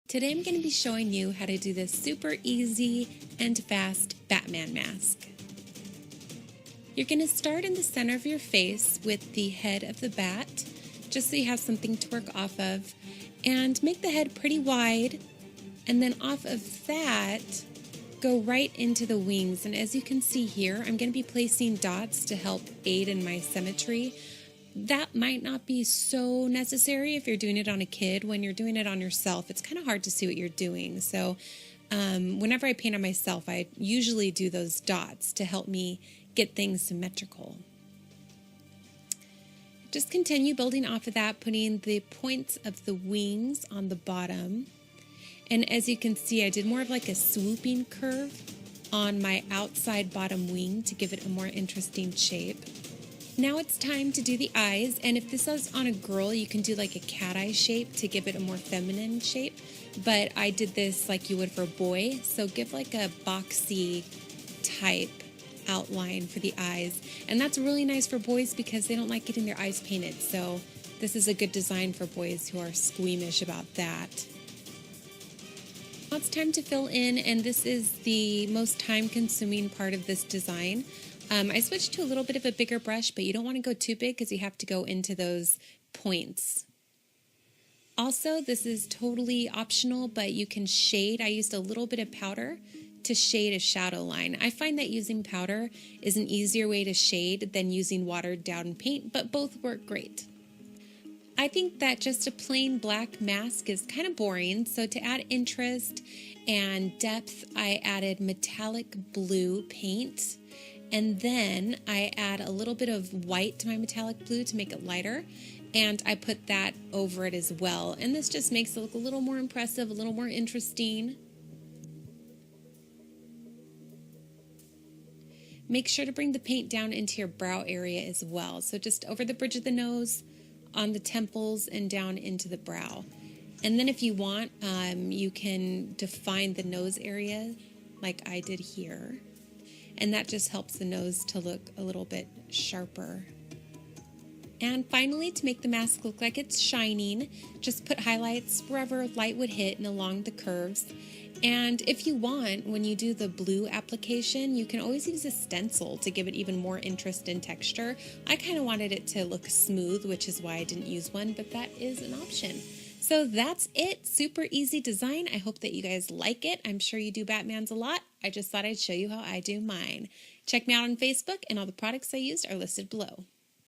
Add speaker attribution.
Speaker 1: Today I'm going to be showing you how to do this super easy and fast Batman mask. You're going to start in the center of your face with the head of the bat, just so you have something to work off of, and make the head pretty wide, and then off of that, go right into the wings. And as you can see here, I'm going to be placing dots to help aid in my symmetry. That might not be so necessary if you're doing it on a kid. When you're doing it on yourself, it's kind of hard to see what you're doing. So whenever I paint on myself, I usually do those dots to help me get things symmetrical. Just continue building off of that, putting the points of the wings on the bottom. And as you can see, I did more of like a swooping curve on my outside bottom wing to give it a more interesting shape. Now it's time to do the eyes, and if this is on a girl, you can do like a cat eye shape to give it a more feminine shape, but I did this like you would for a boy, so give like a boxy type outline for the eyes. And that's really nice for boys because they don't like getting their eyes painted, so this is a good design for boys who are squeamish about that. Now it's time to fill in, and this is the most time-consuming part of this design. I switched to a little bit of a bigger brush, but you don't want to go too big because you have to go into those points. Also, this is totally optional, but you can shade. I used a little bit of powder to shade a shadow line. I find that using powder is an easier way to shade than using watered down paint, but both work great. I think that just a plain black mask is kind of boring, so to add interest and depth, I added metallic blue paint. And then I add a little bit of white to my metallic blue to make it lighter, and I put that over it as well. And this just makes it look a little more impressive, a little more interesting. Make sure to bring the paint down into your brow area as well. So just over the bridge of the nose, on the temples, and down into the brow. And then if you want, you can define the nose area like I did here. And that just helps the nose to look a little bit sharper. And finally, to make the mask look like it's shining, just put highlights wherever light would hit and along the curves. And if you want, when you do the blue application, you can always use a stencil to give it even more interest and texture. I kind of wanted it to look smooth, which is why I didn't use one, but that is an option. So that's it. Super easy design. I hope that you guys like it. I'm sure you do Batmans a lot. I just thought I'd show you how I do mine. Check me out on Facebook, and all the products I used are listed below.